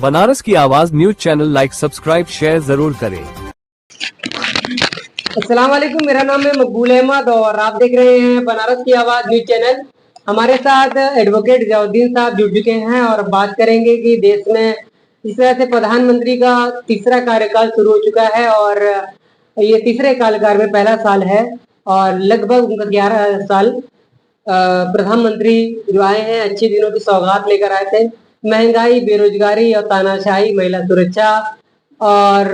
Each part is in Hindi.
बनारस की आवाज news channel like subscribe share जरूर करें। अस्सलाम वालेकुम, मेरा नाम है मकबूल अहमद और आप देख रहे हैं बनारस की आवाज न्यूज चैनल। हमारे साथ एडवोकेट जयाउद्दीन साहब जुड़ चुके हैं और बात करेंगे कि देश में इस तरह से प्रधानमंत्री का तीसरा कार्यकाल शुरू हो चुका है और ये तीसरे कार्यकाल में पहला साल है और लगभग उनका 11 साल प्रधानमंत्री जो आए हैं अच्छे दिनों की सौगात लेकर आए थे। महंगाई, बेरोजगारी और तानाशाही, महिला सुरक्षा और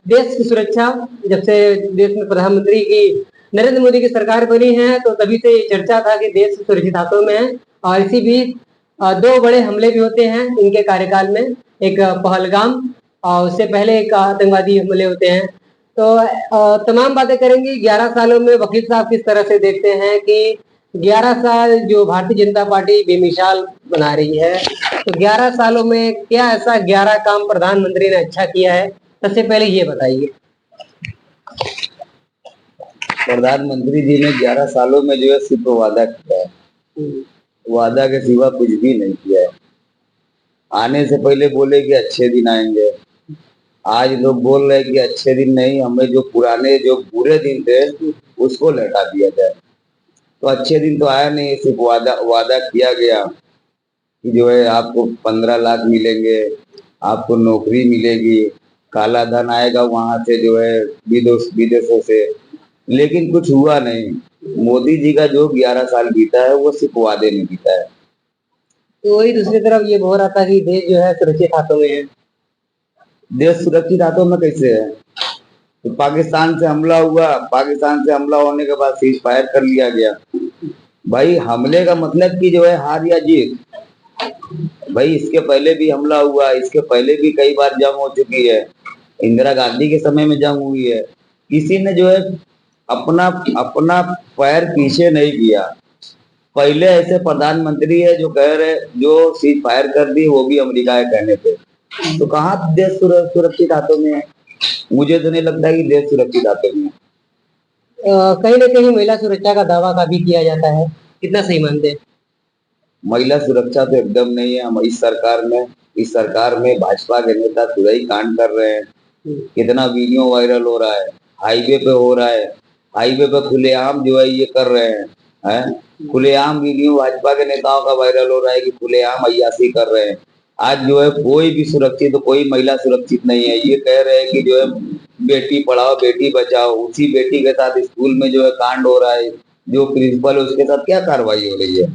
देश की सुरक्षा। जब से देश में प्रधानमंत्री की नरेंद्र मोदी की सरकार बनी है तो तभी से ये चर्चा था कि देश सुरक्षित हाथों में है। और इसी बीच दो बड़े हमले भी होते हैं इनके कार्यकाल में, एक पहलगाम और उससे पहले एक आतंकवादी हमले होते हैं। तो तमाम बातें करेंगे। 11 सालों में वकील साहब किस तरह से देखते हैं कि 11 साल जो भारतीय जनता पार्टी बेमिसाल बना रही है, तो 11 सालों में क्या ऐसा 11 काम प्रधानमंत्री ने अच्छा किया है? सबसे पहले ये बताइए। प्रधानमंत्री जी ने 11 सालों में जो है सिर्फ वादा किया है, वादा के सिवा कुछ भी नहीं किया है। आने से पहले बोले कि अच्छे दिन आएंगे, आज लोग बोल रहे हैं कि अच्छे दिन नहीं, हमें जो पुराने जो बुरे दिन थे उसको लौटा दिया जाए। तो अच्छे दिन तो आया नहीं, सिर्फ वादा किया गया कि जो है आपको 15 लाख मिलेंगे, आपको नौकरी मिलेगी, काला धन आएगा वहां से जो है विदेशों से, लेकिन कुछ हुआ नहीं। मोदी जी का जो 11 साल बीता है वो सिर्फ वादे में बीता है। तो वही दूसरी तरफ ये हो रहा था कि देश जो है सुरक्षित हाथों में है। देश सुरक्षित हाथों में कैसे है? तो पाकिस्तान से हमला हुआ, पाकिस्तान से हमला होने के बाद सीज फायर कर लिया गया। भाई हमले का मतलब कि जो है हार या जीत। भाई इसके पहले भी हमला हुआ, इसके पहले भी कई बार जंग हो चुकी है, इंदिरा गांधी के समय में जंग हुई है। किसी ने जो है अपना अपना पैर पीछे नहीं किया। पहले ऐसे प्रधानमंत्री है जो कह रहे, जो सीज फायर कर दी वो भी अमेरिका के कहने पे। तो कहाँ देश सुरक्षित हाथों में है? मुझे तो नहीं लगता कि देश सुरक्षित हाथों में है। कहीं ना कहीं महिला सुरक्षा का दावा का भी किया जाता है, कितना सही मानते हैं? महिला सुरक्षा तो एकदम नहीं है। हम इस सरकार में भाजपा के नेता खुदाई कांड कर रहे हैं। कितना वीडियो वायरल हो रहा है, हाईवे पे हो रहा है, हाईवे पे खुलेआम जो है ये कर रहे हैं खुलेआम वीडियो भाजपा के नेताओं का वायरल हो रहा है कि खुलेआम अय्यासी कर रहे हैं। आज जो है कोई भी सुरक्षित, कोई महिला सुरक्षित नहीं है। ये कह रहे हैं कि जो है बेटी पढ़ाओ बेटी बचाओ, उसी बेटी के साथ स्कूल में जो है कांड हो रहा है, जो प्रिंसिपल है उसके साथ क्या कार्रवाई हो रही है?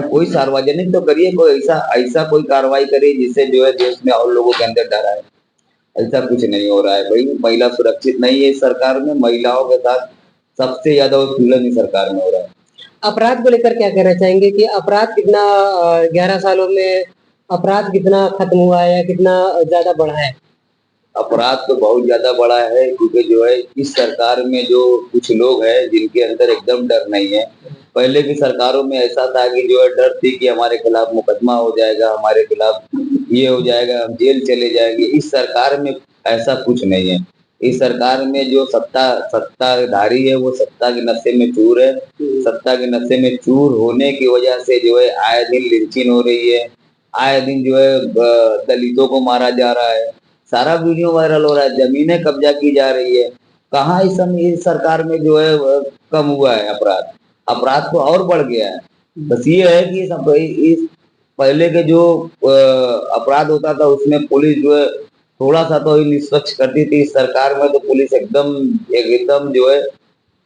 कोई सार्वजनिक तो करिए, कोई ऐसा ऐसा कोई कार्रवाई करिए जिससे जो है देश में और लोगों के अंदर डर आए। ऐसा कुछ नहीं हो रहा है। भाई महिला सुरक्षित नहीं है इस सरकार में, महिलाओं के साथ सबसे ज्यादा उत्पीड़न इस सरकार में हो रहा है। अपराध को लेकर क्या कहना चाहेंगे कि अपराध कितना 11 सालों में अपराध कितना खत्म हुआ है या कितना ज्यादा बढ़ा है? अपराध तो बहुत ज्यादा बड़ा है, क्योंकि जो है इस सरकार में जो कुछ लोग हैं जिनके अंदर एकदम डर नहीं है। पहले की सरकारों में ऐसा था कि जो है डर थी कि हमारे खिलाफ मुकदमा हो जाएगा, हमारे खिलाफ ये हो जाएगा, हम जेल चले जाएंगे। इस सरकार में ऐसा कुछ नहीं है। इस सरकार में जो सत्ताधारी है वो सत्ता के नशे में चूर है। सत्ता के नशे में चूर होने की वजह से जो है आए दिन लिंचिंग हो रही है, आए दिन जो है दलितों को मारा जा रहा है, सारा वीडियो वायरल हो रहा है, जमीनें कब्जा की जा रही है। कहाँ इस समय इस सरकार में जो है कम हुआ है अपराध? अपराध तो और बढ़ गया है। बस ये है कि इस पहले के जो अपराध होता था उसमें पुलिस जो है थोड़ा सा तो निष्पक्ष करती थी। इस सरकार में तो पुलिस एकदम जो है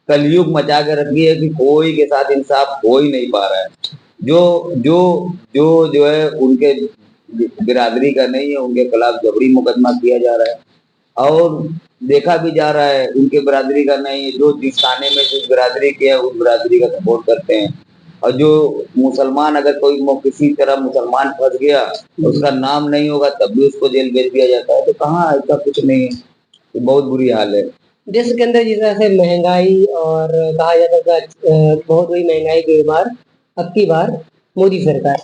कलयुग मचा के रखी है कि कोई के साथ इंसाफ हो ही नहीं पा रहा है। जो जो जो है उनके बिरादरी का नहीं है उनके खिलाफ जबरी मुकदमा किया जा रहा है, और देखा भी जा रहा है उनके बिरादरी का नहीं है। जो जिस थाने में जिस बिरादरी के है उस बिरादरी का सपोर्ट करते हैं, और जो मुसलमान, अगर कोई किसी तरह मुसलमान फंस गया उसका नाम नहीं होगा तब भी उसको जेल भेज दिया जाता है। तो कहाँ ऐसा कुछ नहीं है। तो बहुत बुरी हाल है देश के अंदर। जिस तरह से महंगाई और कहा जाता था बहुत हुई महंगाई की बार, अब की बार मोदी सरकार।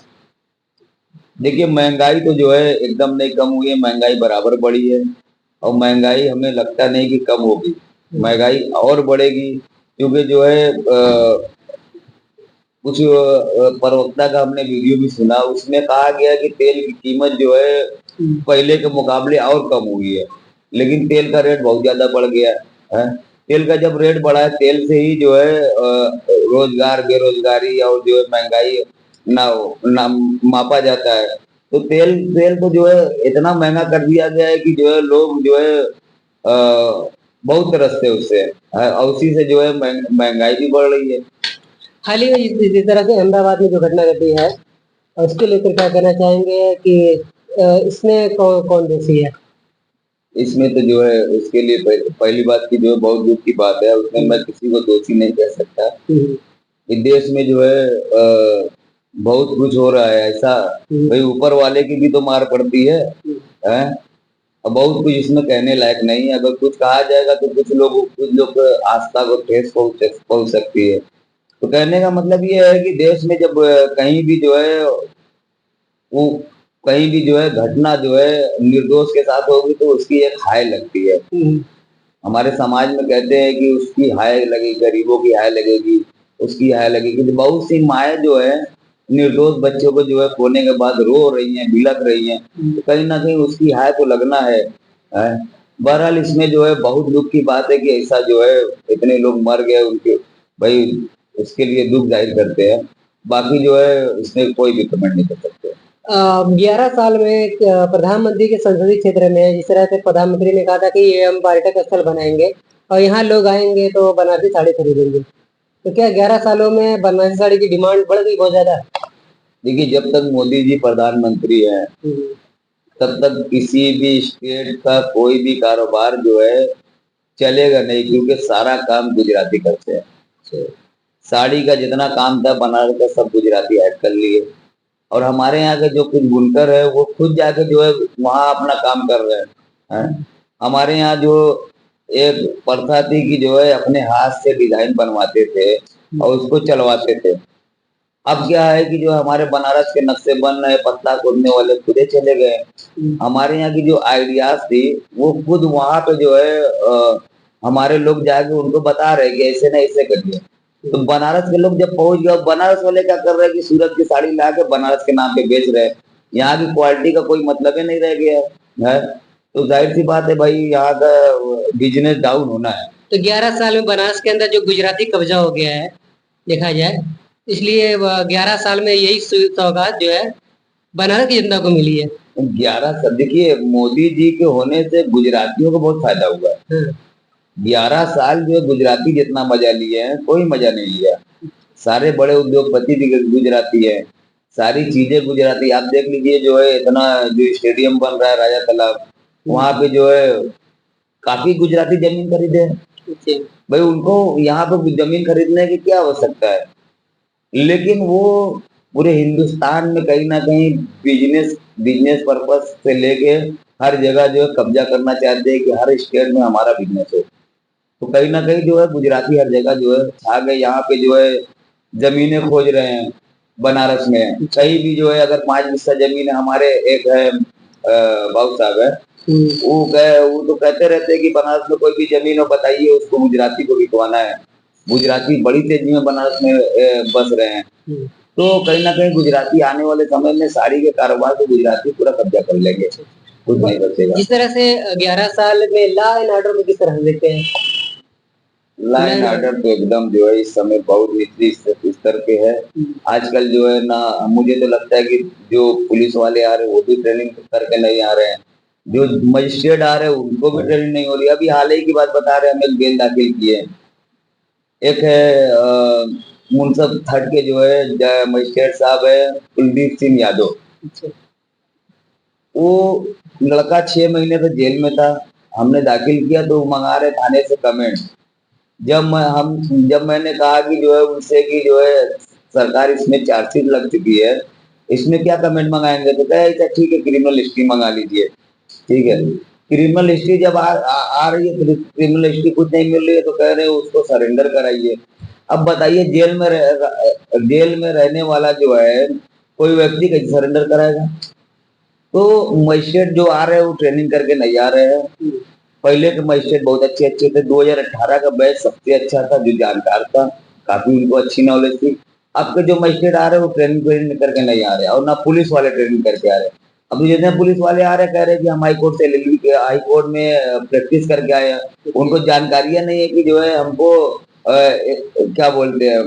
देखिए महंगाई तो जो है एकदम नहीं कम हुई है, महंगाई बराबर बढ़ी है, और महंगाई हमें लगता नहीं कि कम होगी, महंगाई और बढ़ेगी। क्योंकि जो है कुछ प्रवक्ता का हमने वीडियो भी सुना, उसमें कहा गया कि तेल की कीमत जो है पहले के मुकाबले और कम हुई है, लेकिन तेल का रेट बहुत ज्यादा बढ़ गया है। तेल का जब रेट बढ़ा है, तेल से ही जो है रोजगार, बेरोजगारी और जो है महंगाई ना ना मापा जाता है। तो तेल तेल तो जो है इतना महंगा कर दिया गया है कि जो है लोग जो है बहुत तरसते उससे, और उसी से जो है महंगाई भी बढ़ रही है। हाल ही में जिस तरह से अहमदाबाद में जो घटना घटी है, उसके लेकर क्या कहना चाहेंगे कि इसमें कौन दोषी है? इसमें तो जो है उसके लिए पहली बात की जो है बहुत दुख की बात है, उसमें मैं किसी को दोषी नहीं कह सकता। इस देश में जो है बहुत कुछ हो रहा है ऐसा, भाई ऊपर वाले की भी तो मार पड़ती है, हैं? अब बहुत कुछ इसमें कहने लायक नहीं है। अगर कुछ कहा जाएगा तो कुछ लोग आस्था को ठेस पहुंच सकती है। तो कहने का मतलब ये है कि देश में जब कहीं भी जो है वो कहीं भी जो है घटना जो है निर्दोष के साथ होगी तो उसकी एक हाय लगती है। हमारे समाज में कहते हैं कि उसकी हाय लगेगी, गरीबों की हाय लगेगी, उसकी हाय लगेगी। तो बहुत सी माएँ जो है निर्दोष बच्चों को जो है खोने के बाद रो रही हैं, बिलख रही हैं, तो कहीं ना कहीं उसकी हाय तो लगना है। बहरहाल इसमें जो है बहुत दुख की बात है कि ऐसा जो है इतने लोग मर गए, उनके भाई उसके लिए दुख जाहिर करते हैं। बाकी जो है इसमें कोई भी कमेंट नहीं कर सकते। 11 साल में प्रधानमंत्री के संसदीय क्षेत्र में जिस तरह से प्रधानमंत्री ने कहा था कि ये हम पर्यटक स्थल बनाएंगे और यहाँ लोग आएंगे तो बनारसी साड़ी खरीदेंगे, तो क्या 11 सालों में बनारसी साड़ी की डिमांड बढ़ गई बहुत ज्यादा? देखिए, जब तक मोदी जी प्रधानमंत्री हैं तब तक किसी भी स्टेट का कोई भी कारोबार जो है चलेगा नहीं, क्योंकि सारा काम गुजराती करते हैं। साड़ी का जितना काम था बनारस का सब गुजराती ऐड कर लिए, और हमारे यहाँ के जो कुछ बुनकर है वो खुद जाके जो है वहाँ अपना काम कर रहे हैं। हमारे यहाँ जो एक प्रथा थी कि जो है अपने हाथ से डिजाइन बनवाते थे और उसको चलवाते थे। अब क्या है कि जो हमारे बनारस के नक्शे बन रहे, पत्ता खोदने वाले खुदे चले गए। हमारे यहाँ की जो आइडियाज थी वो खुद वहां पे जो है हमारे लोग जाके उनको बता रहे कि ऐसे ना ऐसे करिए। तो बनारस के लोग जब पहुंच गए, बनारस वाले क्या कर रहे हैं कि सूरत की साड़ी ला के बनारस के नाम पे बेच रहे हैं। यहाँ की क्वालिटी का कोई मतलब ही नहीं रह गया है। तो जाहिर सी बात है भाई, यहाँ का बिजनेस डाउन होना है। तो 11 साल में बनारस के अंदर जो गुजराती कब्जा हो गया है देखा जाए, इसलिए 11 साल में यही सौगात जो है बनारस की जनता को मिली है। 11 देखिए, मोदी जी के होने से गुजरातियों को बहुत फायदा हुआ है। 11 साल जो है गुजराती जितना मजा लिए हैं कोई मजा नहीं लिया। सारे बड़े उद्योगपति भी गुजराती है, सारी चीजें गुजराती। आप देख लीजिए जो है इतना जो स्टेडियम बन रहा है राजा तालाब, वहां पे जो है काफी गुजराती जमीन खरीदे हैं। भाई उनको यहाँ पे जमीन खरीदने की क्या आवश्यकता है, लेकिन वो पूरे हिंदुस्तान में कहीं ना कहीं बिजनेस बिजनेस पर्पस से लेके हर जगह जो है कब्जा करना चाहते हैं कि हर स्टेट में हमारा बिजनेस हो। तो कहीं ना कहीं जो है गुजराती हर जगह जो है छा गए। यहाँ पे जो है जमीनें खोज रहे हैं बनारस में, कहीं भी जो है अगर 5 हिस्सा जमीन है। हमारे एक है बाबू साहब है, वो तो कहते रहते हैं कि बनारस में कोई भी जमीन हो बताइए, उसको गुजराती को बिकवाना है। गुजराती बड़ी तेजी में बनारस में बस रहे हैं। तो कहीं ना कहीं गुजराती आने वाले समय में साड़ी के कारोबार को गुजराती पूरा कब्जा कर लेंगे, कुछ नहीं बचेगा। जिस तरह से 11 साल में लॉ एंड ऑर्डर को किस तरह देखते हैं? लॉ एंड ऑर्डर तो एकदम जो है इस समय बहुत निचली स्तर पे है। आजकल जो है ना, मुझे तो लगता है कि जो पुलिस वाले आ रहे हैं वो भी ट्रेनिंग करके नहीं आ रहे हैं, जो मजिस्ट्रेट आ रहे हैं उनको भी ट्रेनिंग नहीं हो रही। अभी हाल ही की बात बता रहे हैं, हम एक बेल दाखिल किए। एक है मुनसब थर्ड के जो है मजिस्ट्रेट साहब है कुलदीप सिंह यादव। वो लड़का 6 महीने से जेल में था। हमने दाखिल किया तो मंगा रहे थाने से कमेंट। जब मैंने कहा कि जो है उनसे कि जो है सरकार इसमें चार्जशीट लग चुकी है, इसमें क्या कमेंट मंगाएंगे, तो कहे अच्छा ठीक है क्रिमिनल हिस्ट्री मंगा लीजिए। ठीक है, क्रिमिनल हिस्ट्री जब आ रही है तो क्रिमिनल हिस्ट्री कुछ नहीं मिल रही है तो कह रहे हैं उसको सरेंडर कराइए। अब बताइए जेल में रहने वाला जो है कोई व्यक्ति कैसे सरेंडर कराएगा? तो मजिस्ट्रेट जो आ रहे हैं वो ट्रेनिंग करके नहीं आ रहे हैं। पहले के मजिस्ट्रेट बहुत अच्छे थे। 2018 का बैच सबसे अच्छा था, जो जानकार था, काफी उनको अच्छी नॉलेज थी। अब के जो मजिस्ट्रेट आ रहे हैं वो ट्रेनिंग करके नहीं आ रहे और ना पुलिस वाले ट्रेनिंग करके आ रहे हैं। अभी जितने पुलिस वाले आ रहे कह रहे कि हम हाई कोर्ट से एलएलबी के हाई कोर्ट में प्रैक्टिस करके आए हैं, उनको जानकारियां नहीं है कि जो है हमको क्या बोलते हैं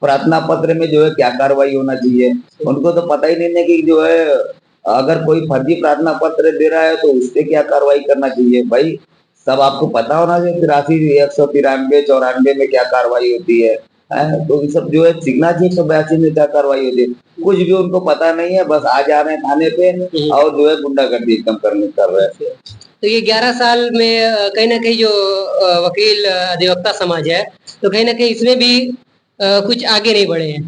प्रार्थना पत्र में जो है क्या कार्रवाई होना चाहिए। उनको तो पता ही नहीं है कि जो है अगर कोई फर्जी प्रार्थना पत्र दे रहा है तो उस पे क्या कार्रवाई करना चाहिए। भाई सब आपको पता होना चाहिए 83, 193, 94 में क्या कार्रवाई होती है। तो ये सब जो है सीखना चाहिए 182 में क्या कार्रवाई होती है। कुछ भी उनको पता नहीं है, बस आ जा रहे हैं थाने पे और जो है गुंडागर्दी एकदम कर रहे हैं। तो ये 11 साल में कहीं ना कहीं जो वकील अधिवक्ता समाज है, तो कहीं ना कहीं इसमें भी कुछ आगे नहीं बढ़े हैं।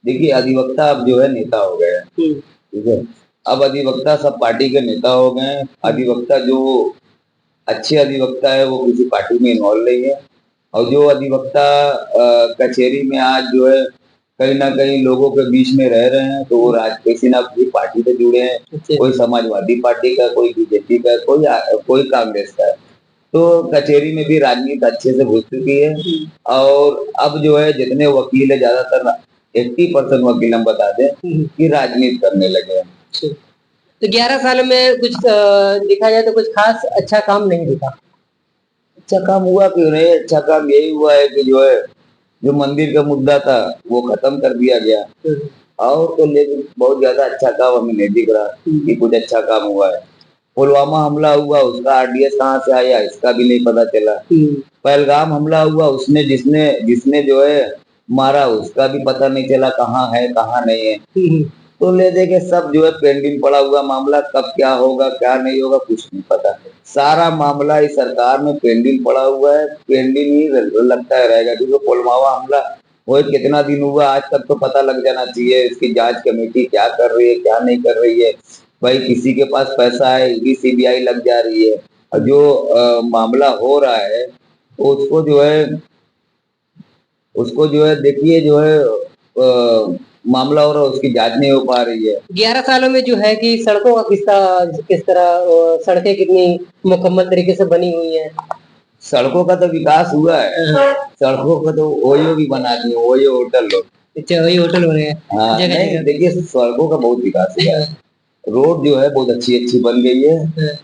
देखिए अधिवक्ता अब जो है नेता हो गए हैं, ठीक है। अब अधिवक्ता सब पार्टी के नेता हो गए हैं। अधिवक्ता जो अच्छे अधिवक्ता है वो किसी पार्टी में इन्वॉल्व नहीं है, और जो अधिवक्ता कचहरी में आज जो है कहीं ना कहीं लोगों के बीच में रह रहे हैं, तो वो किसी ना किसी पार्टी से जुड़े हैं। कोई समाजवादी पार्टी का, कोई बीजेपी का, कोई कांग्रेस का है। तो कचहरी में भी राजनीति अच्छे से घुस चुकी है, और अब जो है जितने वकील है ज्यादातर 80% वकील हम बता दें कि राजनीति करने लगे हैं। तो 11 साल में कुछ देखा जाए तो कुछ खास अच्छा काम नहीं दिखा। अच्छा काम हुआ क्यों नहीं? अच्छा काम यही हुआ है कि जो है जो मंदिर का मुद्दा था वो खत्म कर दिया गया, और तो लेकिन बहुत ज्यादा अच्छा काम हमें नहीं दिख रहा कि कुछ अच्छा काम हुआ है। पुलवामा हमला हुआ, उसका आरडीएक्स कहाँ से आया इसका भी नहीं पता चला। पहलगाम हमला हुआ, उसने जिसने जिसने जो है मारा उसका भी पता नहीं चला कहाँ है कहाँ नहीं है। तो ले दे के सब जो है पेंडिंग पड़ा हुआ मामला, कब क्या होगा क्या नहीं होगा कुछ नहीं पता। सारा मामला इस सरकार में पेंडिंग पड़ा हुआ है, पेंडिंग ही लगता है रहेगा, क्योंकि पुलवामा हमला वो कितना दिन हुआ आज तक तो पता लग जाना चाहिए। इसकी जांच कमेटी क्या कर रही है क्या नहीं कर रही है। भाई किसी के पास पैसा है इसकी सीबीआई लग जा रही है, और जो मामला हो रहा है तो उसको जो है देखिए जो है मामला हो रहा है उसकी जांच नहीं हो पा रही है। 11 सालों में जो है कि सड़कों का किस तरह सड़कें कितनी मुकम्मल तरीके से बनी हुई हैं। सड़कों का तो विकास हुआ है, सड़कों का तो ओयो भी बना दिए, ओयो होटल लोग। अच्छा वही होटल बने हैं। हाँ नहीं देखिए सड़कों का बहुत विकास हुआ है। रोड जो है बहुत अच्छी अच्छी बन गई है,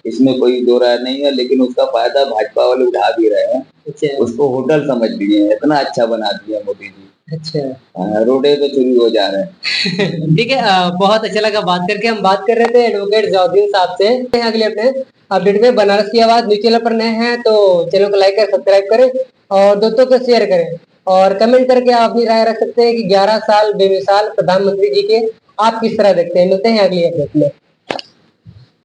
इसमें कोई दो राय नहीं है, लेकिन उसका फायदा भाजपा वाले उठा भी रहे हैं। उसको होटल समझ लिए हैं, इतना अच्छा बना दिया मोदी जी। अच्छा रोडे तो चोरी हो जा रहे हैं। ठीक है, बहुत अच्छा लगा बात करके। हम बात कर रहे थे एडवोकेट जयाउद्दीन साहब से। अगले अपने अपडेट में बनारस की आवाज न्यूज चैनल पर नए हैं तो चैनल को लाइक कर सब्सक्राइब करें और दोस्तों को शेयर करें, और कमेंट करके आप अपनी राय रख सकते हैं कि 11 साल बेमिसाल प्रधानमंत्री जी के आप किस तरह देखते हैं। मिलते हैं अगली अपडेट में।